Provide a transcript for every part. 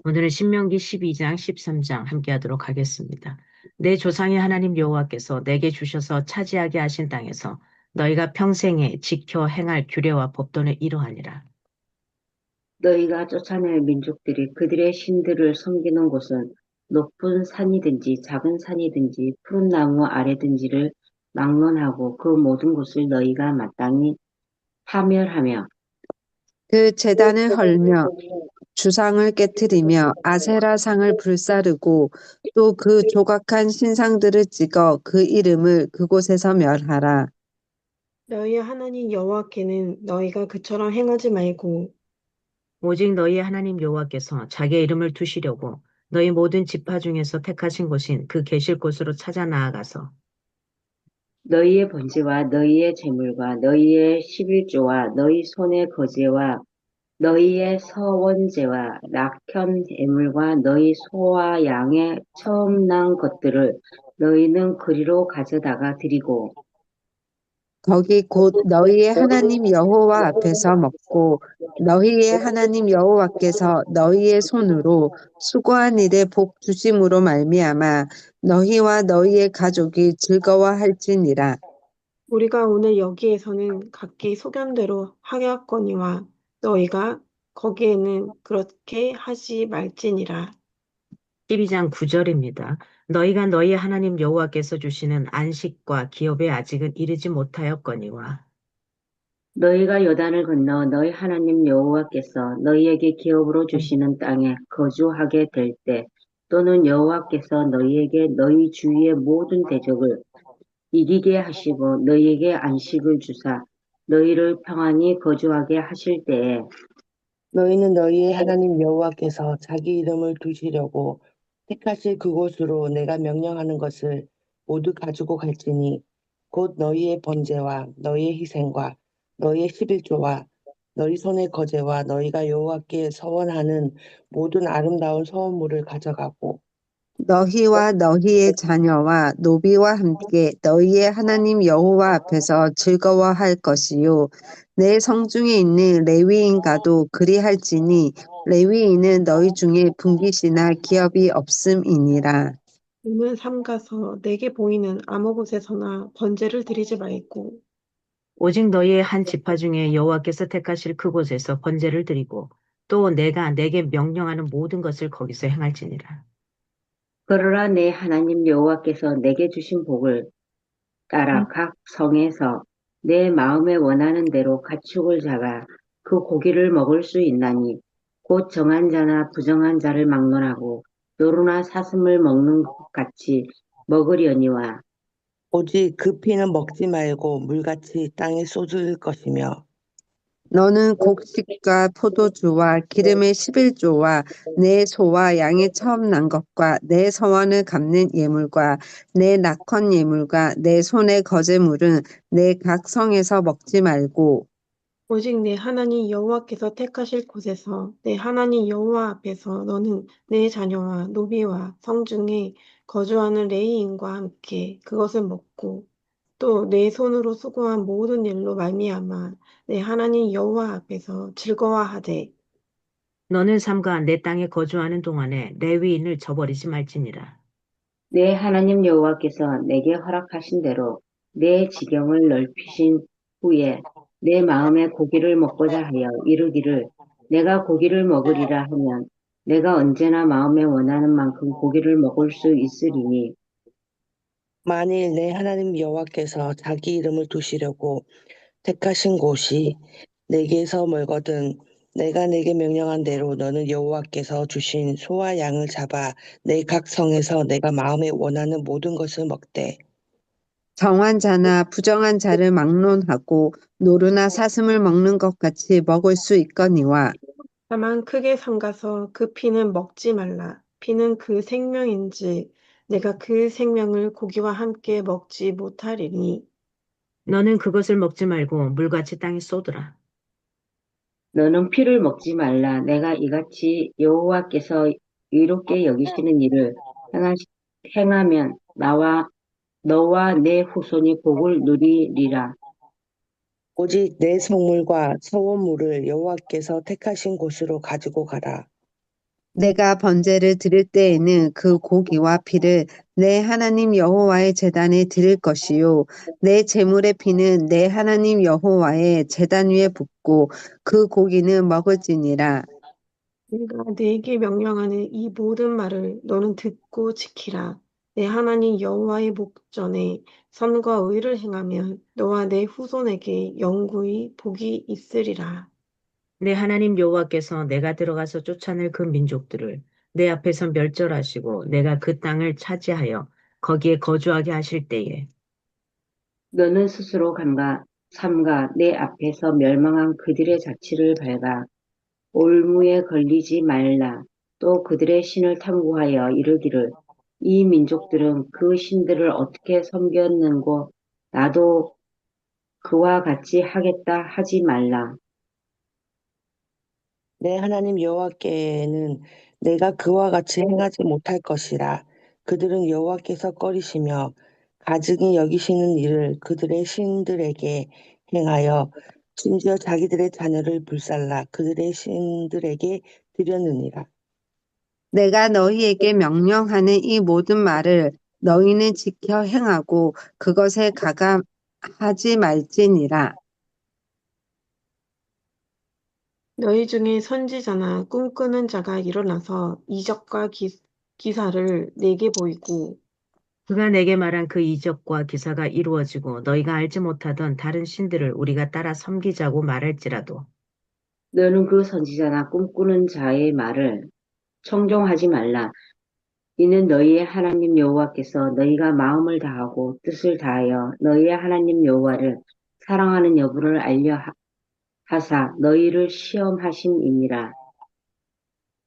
오늘은 신명기 12장, 13장 함께 하도록 하겠습니다. 내 조상의 하나님 여호와께서 내게 주셔서 차지하게 하신 땅에서 너희가 평생에 지켜 행할 규례와 법도는 이러하니라. 너희가 쫓아낼 민족들이 그들의 신들을 섬기는 곳은 높은 산이든지 작은 산이든지 푸른 나무 아래든지를 막론하고 그 모든 곳을 너희가 마땅히 파멸하며 그 제단을 헐며 주상을 깨뜨리며 아세라상을 불사르고 또 그 조각한 신상들을 찍어 그 이름을 그곳에서 멸하라. 너희의 하나님 여호와께는 너희가 그처럼 행하지 말고 오직 너희의 하나님 여호와께서 자기의 이름을 두시려고 너희 모든 지파 중에서 택하신 곳인 그 계실 곳으로 찾아 나아가서 너희의 번제와 너희의 제물과 너희의 십일조와 너희 손의 거제와 너희의 서원제와 낙현 예물과 너희 소와 양의 처음 난 것들을 너희는 그리로 가져다가 드리고 거기 곧 너희의 하나님 여호와 앞에서 먹고 너희의 하나님 여호와께서 너희의 손으로 수고한 일에 복 주심으로 말미암아 너희와 너희의 가족이 즐거워할지니라. 우리가 오늘 여기에서는 각기 소견대로 하였거니와 너희가 거기에는 그렇게 하지 말지니라. 12장 9절입니다. 너희가 너희 하나님 여호와께서 주시는 안식과 기업에 아직은 이르지 못하였거니와 너희가 요단을 건너 너희 하나님 여호와께서 너희에게 기업으로 주시는 땅에 거주하게 될 때, 또는 여호와께서 너희에게 너희 주위의 모든 대적을 이기게 하시고 너희에게 안식을 주사 너희를 평안히 거주하게 하실 때에 너희는 너희의 하나님 여호와께서 자기 이름을 두시려고 택하실 그곳으로 내가 명령하는 것을 모두 가지고 갈지니 곧 너희의 번제와 너희의 희생과 너희의 십일조와 너희 손의 거제와 너희가 여호와께 서원하는 모든 아름다운 서원물을 가져가고 너희와 너희의 자녀와 노비와 함께 너희의 하나님 여호와 앞에서 즐거워할 것이요 내 성중에 있는 레위인과도 그리할지니 레위인은 너희 중에 분깃이나 기업이 없음이니라. 너는 삼가서 내게 보이는 아무 곳에서나 번제를 드리지 말고 오직 너희의 한 지파 중에 여호와께서 택하실 그곳에서 번제를 드리고 또 내가 내게 명령하는 모든 것을 거기서 행할지니라. 그러나 내 하나님 여호와께서 내게 주신 복을 따라 각 성에서 내 마음에 원하는 대로 가축을 잡아 그 고기를 먹을 수 있나니 곧 정한 자나 부정한 자를 막론하고 노루나 사슴을 먹는 것 같이 먹으려니와 오직 그 피는 먹지 말고 물같이 땅에 쏟을 것이며 너는 곡식과 포도주와 기름의 11조와 내 소와 양의 처음 난 것과 내 서원을 갚는 예물과 내 낙헌 예물과 내 손의 거제물은 내 각 성에서 먹지 말고 오직 내 하나님 여호와께서 택하실 곳에서 내 하나님 여호와 앞에서 너는 내 자녀와 노비와 성중에 거주하는 레위인과 함께 그것을 먹고 또 내 손으로 수고한 모든 일로 말미암아 내 하나님 여호와 앞에서 즐거워하되 너는 삼가 내 땅에 거주하는 동안에 레위인을 저버리지 말지니라. 내 하나님 여호와께서 내게 허락하신 대로 내 지경을 넓히신 후에 내 마음에 고기를 먹고자 하여 이르기를 내가 고기를 먹으리라 하면 내가 언제나 마음에 원하는 만큼 고기를 먹을 수 있으리니 만일 내 하나님 여호와께서 자기 이름을 두시려고 택하신 곳이 내게서 멀거든 내가 내게 명령한 대로 너는 여호와께서 주신 소와 양을 잡아 내 각 성에서 내가 마음에 원하는 모든 것을 먹되 정한 자나 부정한 자를 막론하고 노루나 사슴을 먹는 것 같이 먹을 수 있거니와 다만 크게 삼가서 그 피는 먹지 말라. 피는 그 생명인지 내가 그 생명을 고기와 함께 먹지 못하리니 너는 그것을 먹지 말고 물같이 땅에 쏟으라. 너는 피를 먹지 말라. 내가 이같이 여호와께서 의롭게 여기시는 일을 행하면 나와 너와 내 후손이 복을 누리리라. 오직 내 성물과 서원물을 여호와께서 택하신 곳으로 가지고 가라. 내가 번제를 드릴 때에는 그 고기와 피를 내 하나님 여호와의 제단에 드릴 것이요 내 제물의 피는 내 하나님 여호와의 제단 위에 붓고 그 고기는 먹을지니라. 내가 네게 명령하는 이 모든 말을 너는 듣고 지키라. 내 하나님 여호와의 목전에 선과 의를 행하면 너와 내 후손에게 영구히 복이 있으리라. 내 하나님 여호와께서 내가 들어가서 쫓아낼 그 민족들을 내 앞에서 멸절하시고 내가 그 땅을 차지하여 거기에 거주하게 하실 때에 너는 스스로 삼가 내 앞에서 멸망한 그들의 자취를 밟아 올무에 걸리지 말라. 또 그들의 신을 탐구하여 이르기를 이 민족들은 그 신들을 어떻게 섬겼는고 나도 그와 같이 하겠다 하지 말라. 내 하나님 여호와께는 내가 그와 같이 행하지 못할 것이라. 그들은 여호와께서 꺼리시며 가증히 여기시는 일을 그들의 신들에게 행하여 심지어 자기들의 자녀를 불살라 그들의 신들에게 드렸느니라. 내가 너희에게 명령하는 이 모든 말을 너희는 지켜 행하고 그것에 가감하지 말지니라. 너희 중에 선지자나 꿈꾸는 자가 일어나서 이적과 기사를 내게 보이고 그가 내게 말한 그 이적과 기사가 이루어지고 너희가 알지 못하던 다른 신들을 우리가 따라 섬기자고 말할지라도 너는 그 선지자나 꿈꾸는 자의 말을 청종하지 말라. 이는 너희의 하나님 여호와께서 너희가 마음을 다하고 뜻을 다하여 너희의 하나님 여호와를 사랑하는 여부를 알려 하사 너희를 시험하심이니라.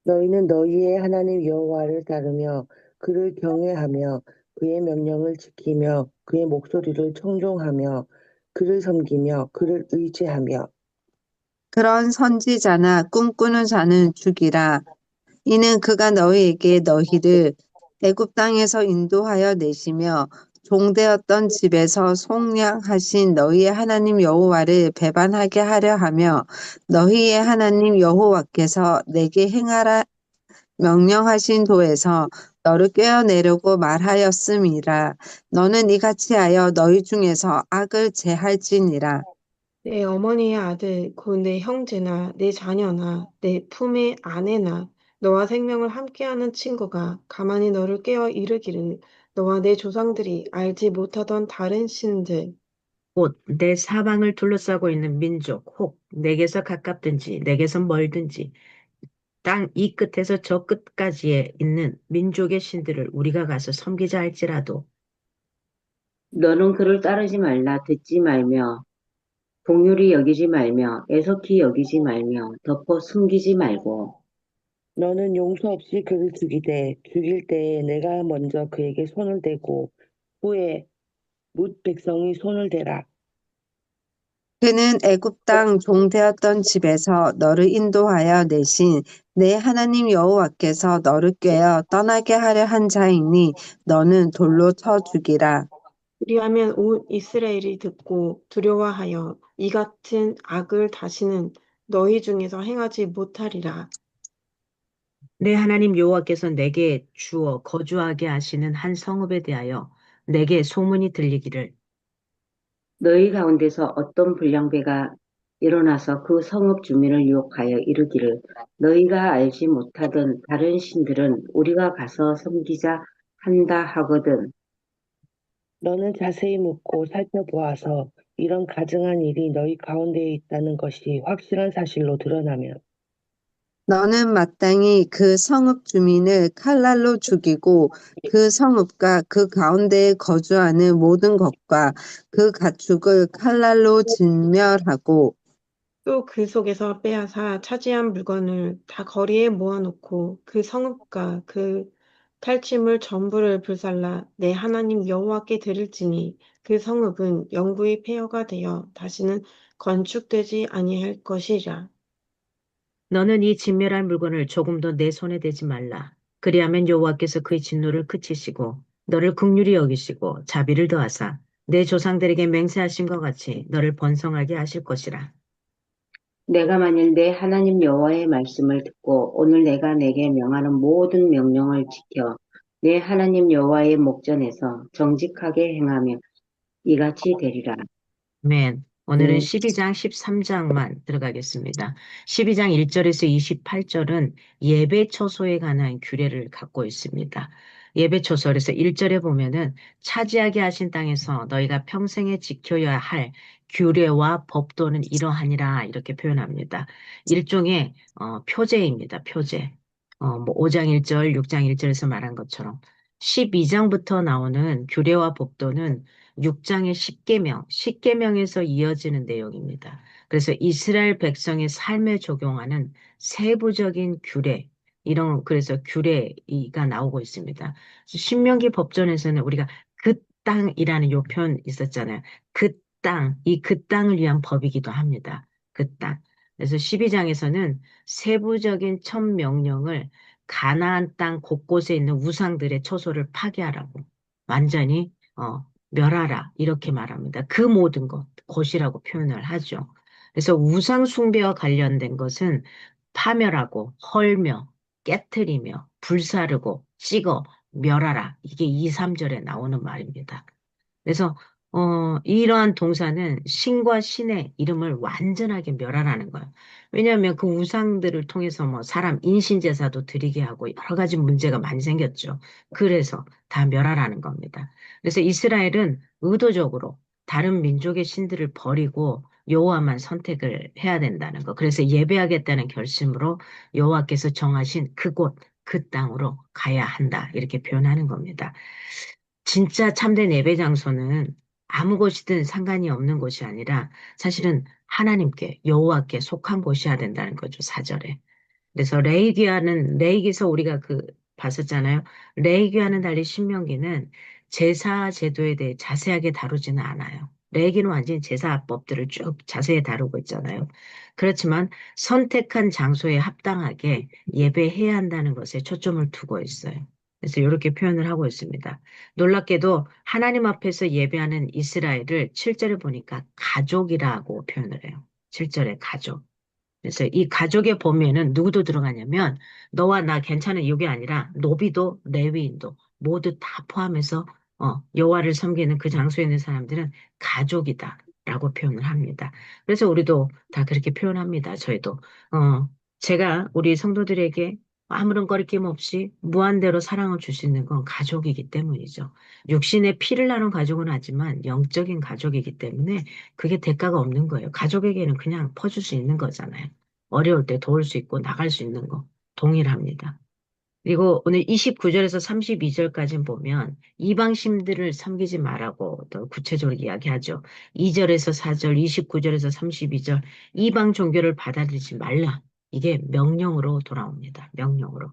너희는 너희의 하나님 여호와를 따르며 그를 경외하며 그의 명령을 지키며 그의 목소리를 청종하며 그를 섬기며 그를 의지하며 그런 선지자나 꿈꾸는 자는 죽이라. 이는 그가 너희에게 너희를 애굽 땅에서 인도하여 내시며 종되었던 집에서 속량하신 너희의 하나님 여호와를 배반하게 하려 하며 너희의 하나님 여호와께서 내게 행하라 명령하신 도에서 너를 꿰어내려고 말하였음이라. 너는 이같이 하여 너희 중에서 악을 제할지니라. 내 어머니의 아들, 곧 내 형제나 내 자녀나 내 품의 아내나 너와 생명을 함께하는 친구가 가만히 너를 깨어 이르기를 너와 내 조상들이 알지 못하던 다른 신들, 곧 내 사방을 둘러싸고 있는 민족 혹 내게서 가깝든지 내게서 멀든지 땅 이 끝에서 저 끝까지에 있는 민족의 신들을 우리가 가서 섬기자 할지라도 너는 그를 따르지 말라 듣지 말며 공률이 여기지 말며 애석히 여기지 말며 덮어 숨기지 말고 너는 용서 없이 그를 죽일 때에 내가 먼저 그에게 손을 대고 후에 뭇 백성이 손을 대라. 그는 애굽 땅 종되었던 집에서 너를 인도하여 내신 내 하나님 여호와께서 너를 꿰어 떠나게 하려 한 자이니 너는 돌로 쳐 죽이라. 그리하면 온 이스라엘이 듣고 두려워하여 이 같은 악을 다시는 너희 중에서 행하지 못하리라. 내 하나님 여호와께서 내게 주어 거주하게 하시는 한 성읍에 대하여 내게 소문이 들리기를 너희 가운데서 어떤 불량배가 일어나서 그 성읍 주민을 유혹하여 이르기를 너희가 알지 못하던 다른 신들은 우리가 가서 섬기자 한다 하거든. 너는 자세히 묻고 살펴보아서 이런 가증한 일이 너희 가운데에 있다는 것이 확실한 사실로 드러나면 너는 마땅히 그 성읍 주민을 칼날로 죽이고 그 성읍과 그 가운데에 거주하는 모든 것과 그 가축을 칼날로 진멸하고 또 그 속에서 빼앗아 차지한 물건을 다 거리에 모아놓고 그 성읍과 그 탈취물 전부를 불살라 내 하나님 여호와께 드릴지니 그 성읍은 영구히 폐허가 되어 다시는 건축되지 아니할 것이라. 너는 이 진멸한 물건을 조금도 내 손에 대지 말라. 그리하면 여호와께서 그의 진노를 그치시고 너를 긍휼히 여기시고 자비를 더하사 내 조상들에게 맹세하신 것 같이 너를 번성하게 하실 것이라. 내가 만일 내 하나님 여호와의 말씀을 듣고 오늘 내가 내게 명하는 모든 명령을 지켜 내 하나님 여호와의 목전에서 정직하게 행하며 이같이 되리라. 맨. 오늘은 음, 12장 13장만 들어가겠습니다. 12장 1절에서 28절은 예배 처소에 관한 규례를 갖고 있습니다. 예배 처소, 그래서 1절에 보면은 차지하게 하신 땅에서 너희가 평생에 지켜야 할 규례와 법도는 이러하니라 이렇게 표현합니다. 일종의 표제입니다. 표제. 뭐 5장 1절, 6장 1절에서 말한 것처럼 12장부터 나오는 규례와 법도는 6장의 10계명, 10계명에서 이어지는 내용입니다. 그래서 이스라엘 백성의 삶에 적용하는 세부적인 규례, 그래서 규례가 나오고 있습니다. 그래서 신명기 법전에서는 우리가 그 땅이라는 요 표현 있었잖아요. 그 땅을 위한 법이기도 합니다. 그 땅. 그래서 12장에서는 세부적인 첫 명령을 가나안 땅 곳곳에 있는 우상들의 처소를 파괴하라고 완전히 멸하라 이렇게 말합니다. 그 모든 것이라고 표현을 하죠. 그래서 우상 숭배와 관련된 것은 파멸하고 헐며 깨트리며 불사르고 찍어 멸하라. 이게 2, 3절에 나오는 말입니다. 그래서 이러한 동사는 신과 신의 이름을 완전하게 멸하라는 거예요. 왜냐하면 그 우상들을 통해서 뭐 사람 인신제사도 드리게 하고 여러 가지 문제가 많이 생겼죠. 그래서 다 멸하라는 겁니다. 그래서 이스라엘은 의도적으로 다른 민족의 신들을 버리고 여호와만 선택을 해야 된다는 거. 그래서 예배하겠다는 결심으로 여호와께서 정하신 그곳, 그 땅으로 가야 한다. 이렇게 표현하는 겁니다. 진짜 참된 예배 장소는 아무 곳이든 상관이 없는 곳이 아니라 사실은 하나님께 여호와께 속한 곳이어야 된다는 거죠, 4절에. 그래서 레이기에서 우리가 봤었잖아요. 레이기와는 달리 신명기는 제사 제도에 대해 자세하게 다루지는 않아요. 레이기는 완전히 제사법들을 쭉 자세히 다루고 있잖아요. 그렇지만 선택한 장소에 합당하게 예배해야 한다는 것에 초점을 두고 있어요. 그래서 이렇게 표현을 하고 있습니다. 놀랍게도 하나님 앞에서 예배하는 이스라엘을 7절에 보니까 가족이라고 표현을 해요. 7절에 가족. 그래서 이 가족의 범위에는 누구도 들어가냐면 너와 나 괜찮은 이게 아니라 노비도 레위인도 모두 다 포함해서 여호와를 섬기는 그 장소에 있는 사람들은 가족이다라고 표현을 합니다. 그래서 우리도 다 그렇게 표현합니다. 저희도 제가 우리 성도들에게 아무런 거리낌 없이 무한대로 사랑을 줄 수 있는 건 가족이기 때문이죠. 육신의 피를 나눈 가족은 하지만 영적인 가족이기 때문에 그게 대가가 없는 거예요. 가족에게는 그냥 퍼줄 수 있는 거잖아요. 어려울 때 도울 수 있고 나갈 수 있는 거 동일합니다. 그리고 오늘 29절에서 32절까지 보면 이방신들을 섬기지 말라고 더 구체적으로 이야기하죠. 2절에서 4절, 29절에서 32절 이방 종교를 받아들이지 말라. 이게 명령으로 돌아옵니다. 명령으로.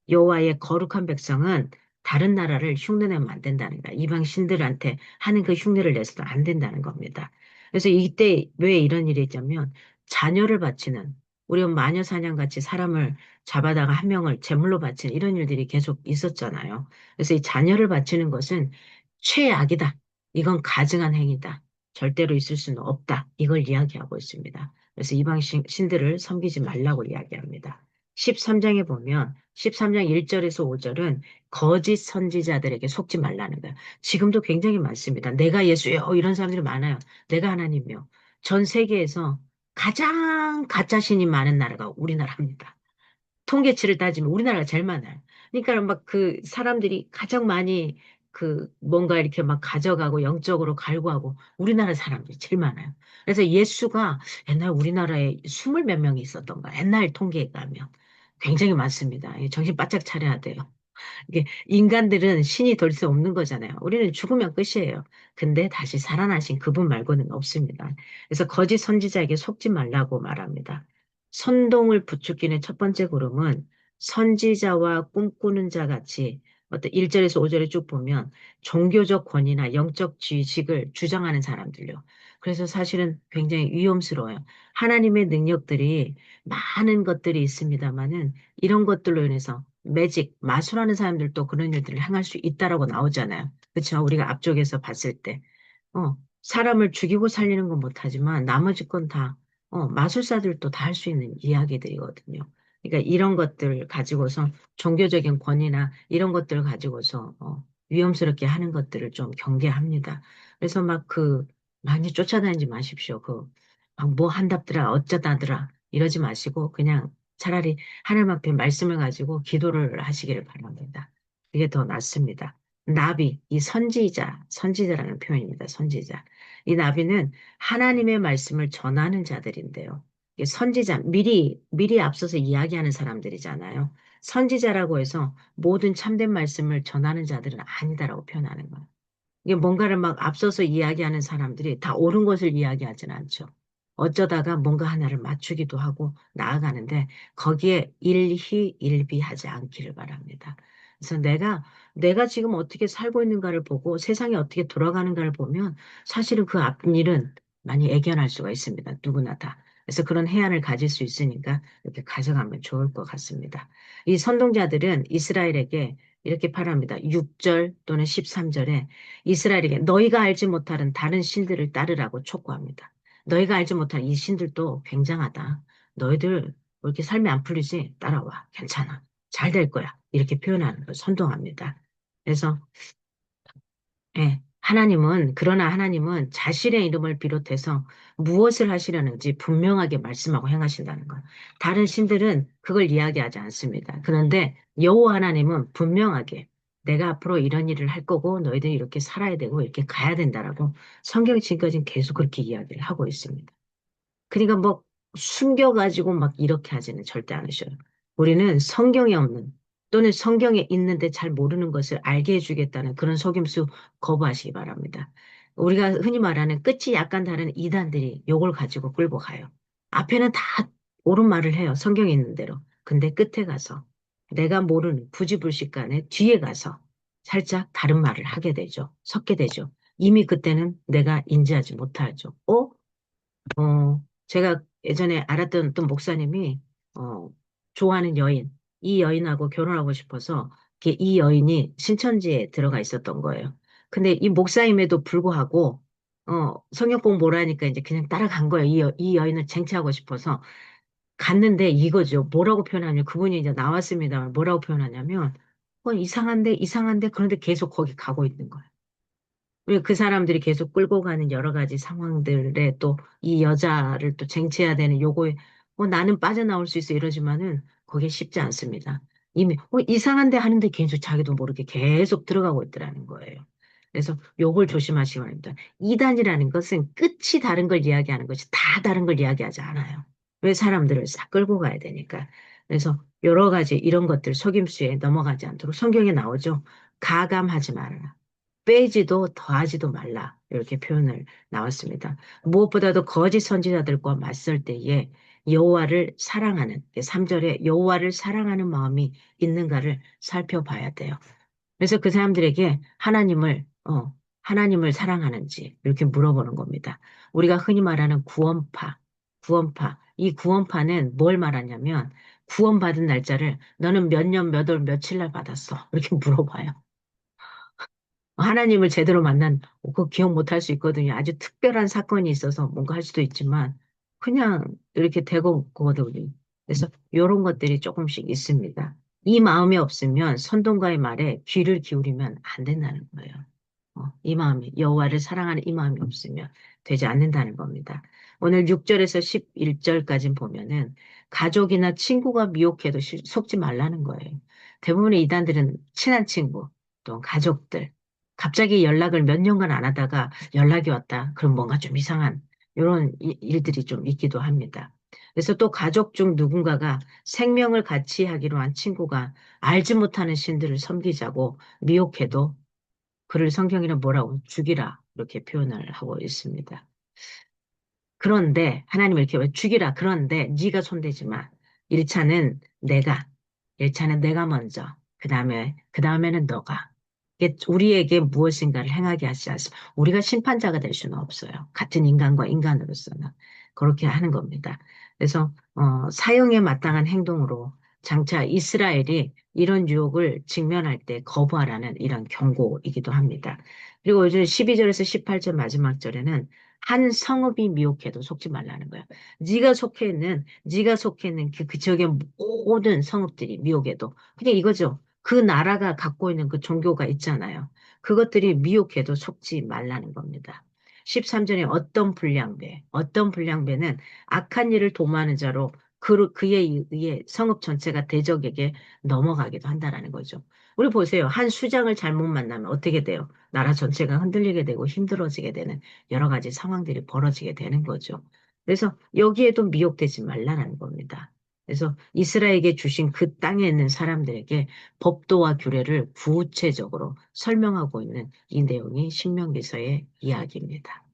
여호와의 거룩한 백성은 다른 나라를 흉내내면 안 된다는 거야. 이방 신들한테 하는 그 흉내를 내서도 안 된다는 겁니다. 그래서 이때 왜 이런 일이 있냐면 자녀를 바치는 우리 마녀 사냥 같이 사람을 잡아다가 한 명을 제물로 바치는 이런 일들이 계속 있었잖아요. 그래서 이 자녀를 바치는 것은 최악이다. 이건 가증한 행위다. 절대로 있을 수는 없다. 이걸 이야기하고 있습니다. 그래서 이방 신들을 섬기지 말라고 이야기합니다. 13장에 보면 13장 1절에서 5절은 거짓 선지자들에게 속지 말라는 거예요. 지금도 굉장히 많습니다. 내가 예수요 이런 사람들이 많아요. 내가 하나님이요. 전 세계에서 가장 가짜 신이 많은 나라가 우리나라입니다. 통계치를 따지면 우리나라가 제일 많아요. 그러니까 막 그 사람들이 가장 많이 뭔가 이렇게 막 가져가고 영적으로 갈구하고 우리나라 사람들이 제일 많아요. 그래서 예수가 옛날 우리나라에 20몇 명이 있었던가 옛날 통계에 가면 굉장히 많습니다. 정신 바짝 차려야 돼요. 이게 인간들은 신이 될 수 없는 거잖아요. 우리는 죽으면 끝이에요. 근데 다시 살아나신 그분 말고는 없습니다. 그래서 거짓 선지자에게 속지 말라고 말합니다. 선동을 부추기는 첫 번째 그룹은 선지자와 꿈꾸는 자 같이 어떤 1절에서 5절에 쭉 보면 종교적 권위나 영적 지식을 주장하는 사람들요. 그래서 사실은 굉장히 위험스러워요. 하나님의 능력들이 많은 것들이 있습니다만은 이런 것들로 인해서 매직, 마술하는 사람들도 그런 일들을 행할 수 있다라고 나오잖아요. 그렇죠? 우리가 앞쪽에서 봤을 때. 사람을 죽이고 살리는 건 못하지만 나머지 건 다, 마술사들도 다 할 수 있는 이야기들이거든요. 그러니까 이런 것들 가지고서 종교적인 권위나 이런 것들을 가지고서 위험스럽게 하는 것들을 좀 경계합니다. 그래서 막 많이 쫓아다니지 마십시오. 막 뭐 한답더라, 어쩌다더라 이러지 마시고 그냥 차라리 하나님 앞에 말씀을 가지고 기도를 하시기를 바랍니다. 그게 더 낫습니다. 나비, 이 선지자라는 표현입니다. 선지자. 이 나비는 하나님의 말씀을 전하는 자들인데요. 이게 선지자, 미리 앞서서 이야기하는 사람들이잖아요. 선지자라고 해서 모든 참된 말씀을 전하는 자들은 아니다라고 표현하는 거예요. 이게 뭔가를 막 앞서서 이야기하는 사람들이 다 옳은 것을 이야기하지는 않죠. 어쩌다가 뭔가 하나를 맞추기도 하고 나아가는데 거기에 일희일비하지 않기를 바랍니다. 그래서 내가 지금 어떻게 살고 있는가를 보고 세상이 어떻게 돌아가는가를 보면 사실은 그 앞일은 많이 애견할 수가 있습니다. 누구나 다. 그래서 그런 해안을 가질 수 있으니까 이렇게 가져가면 좋을 것 같습니다. 이 선동자들은 이스라엘에게 이렇게 말합니다. 6절 또는 13절에 이스라엘에게 너희가 알지 못하는 다른 신들을 따르라고 촉구합니다. 너희가 알지 못하는 이 신들도 굉장하다. 너희들 뭐 이렇게 삶이 안 풀리지? 따라와. 괜찮아. 잘 될 거야. 이렇게 표현하는 걸 선동합니다. 그래서 예, 그러나 하나님은 자신의 이름을 비롯해서 무엇을 하시려는지 분명하게 말씀하고 행하신다는 거예요. 다른 신들은 그걸 이야기하지 않습니다. 그런데 여호와 하나님은 분명하게 내가 앞으로 이런 일을 할 거고 너희들이 이렇게 살아야 되고 이렇게 가야 된다라고 성경 지금까지 계속 그렇게 이야기를 하고 있습니다. 그러니까 뭐 숨겨가지고 막 이렇게 하지는 절대 않으셔요. 우리는 성경에 없는 또는 성경에 있는데 잘 모르는 것을 알게 해주겠다는 그런 속임수 거부하시기 바랍니다. 우리가 흔히 말하는 끝이 약간 다른 이단들이 요걸 가지고 끌고 가요. 앞에는 다 옳은 말을 해요. 성경에 있는 대로. 근데 끝에 가서 내가 모르는 부지불식간에 뒤에 가서 살짝 다른 말을 하게 되죠. 섞게 되죠. 이미 그때는 내가 인지하지 못하죠. 제가 예전에 알았던 어떤 목사님이, 어, 좋아하는 여인, 이 여인하고 결혼하고 싶어서 이 여인이 신천지에 들어가 있었던 거예요. 근데 이 목사임에도 불구하고, 성경 공부를 하니까 이제 그냥 따라간 거예요. 이 여인을 쟁취하고 싶어서. 갔는데 이거죠. 뭐라고 표현하냐면, 그분이 이제 나왔습니다. 뭐라고 표현하냐면, 이상한데, 그런데 계속 거기 가고 있는 거예요. 왜 그 사람들이 계속 끌고 가는 여러 가지 상황들에 또 이 여자를 또 쟁취해야 되는 요거에 나는 빠져나올 수 있어 이러지만은 그게 쉽지 않습니다. 이미 이상한데 하는데 계속 자기도 모르게 계속 들어가고 있더라는 거예요. 그래서 요걸 조심하시기 바랍니다. 이단이라는 것은 끝이 다른 걸 이야기하는 것이 다 다른 걸 이야기하지 않아요. 왜 사람들을 싹 끌고 가야 되니까. 그래서 여러 가지 이런 것들 속임수에 넘어가지 않도록 성경에 나오죠. 가감하지 말아라. 빼지도 더하지도 말라. 이렇게 표현을 나왔습니다. 무엇보다도 거짓 선지자들과 맞설 때에 여호와를 사랑하는 3절에 여호와를 사랑하는 마음이 있는가를 살펴봐야 돼요. 그래서 그 사람들에게 하나님을 사랑하는지 이렇게 물어보는 겁니다. 우리가 흔히 말하는 구원파. 이 구원파는 뭘 말하냐면 구원받은 날짜를 너는 몇 년, 몇 월, 며칠 날 받았어. 이렇게 물어봐요. 하나님을 제대로 그 기억 못할 수 있거든요. 아주 특별한 사건이 있어서 뭔가 할 수도 있지만, 그냥 이렇게 되고 거거든요. 그래서 이런 것들이 조금씩 있습니다. 이 마음이 없으면 선동가의 말에 귀를 기울이면 안 된다는 거예요. 여호와를 사랑하는 이 마음이 없으면 되지 않는다는 겁니다. 오늘 6절에서 11절까지 보면은 가족이나 친구가 미혹해도 속지 말라는 거예요. 대부분의 이단들은 친한 친구, 또 가족들, 갑자기 연락을 몇 년간 안 하다가 연락이 왔다. 그럼 뭔가 좀 이상한 이런 일들이 좀 있기도 합니다. 그래서 또 가족 중 누군가가 생명을 같이 하기로 한 친구가 알지 못하는 신들을 섬기자고 미혹해도 그를 성경에는 뭐라고 죽이라 이렇게 표현을 하고 있습니다. 그런데 하나님 이렇게 왜 죽이라 그런데 네가 손대지 마. 1차는 내가 1차는 내가 먼저 그 다음에는 너가 이게 우리에게 무엇인가를 행하게 하지 않습니다. 우리가 심판자가 될 수는 없어요. 같은 인간과 인간으로서는 그렇게 하는 겁니다. 그래서 사형에 마땅한 행동으로 장차 이스라엘이 이런 유혹을 직면할 때 거부하라는 이런 경고이기도 합니다. 그리고 요즘 12절에서 18절 마지막 절에는 한 성읍이 미혹해도 속지 말라는 거야. 네가 속해 있는 그 지역의 모든 성읍들이 미혹해도 그냥 이거죠. 그 나라가 갖고 있는 그 종교가 있잖아요. 그것들이 미혹해도 속지 말라는 겁니다. 13절에 어떤 불량배는 악한 일을 도모하는 자로 그에 의해 성읍 전체가 대적에게 넘어가기도 한다라는 거죠. 우리 보세요. 한 수장을 잘못 만나면 어떻게 돼요? 나라 전체가 흔들리게 되고 힘들어지게 되는 여러 가지 상황들이 벌어지게 되는 거죠. 그래서 여기에도 미혹되지 말라는 겁니다. 그래서 이스라엘에게 주신 그 땅에 있는 사람들에게 법도와 규례를 구체적으로 설명하고 있는 이 내용이 신명기서의 이야기입니다.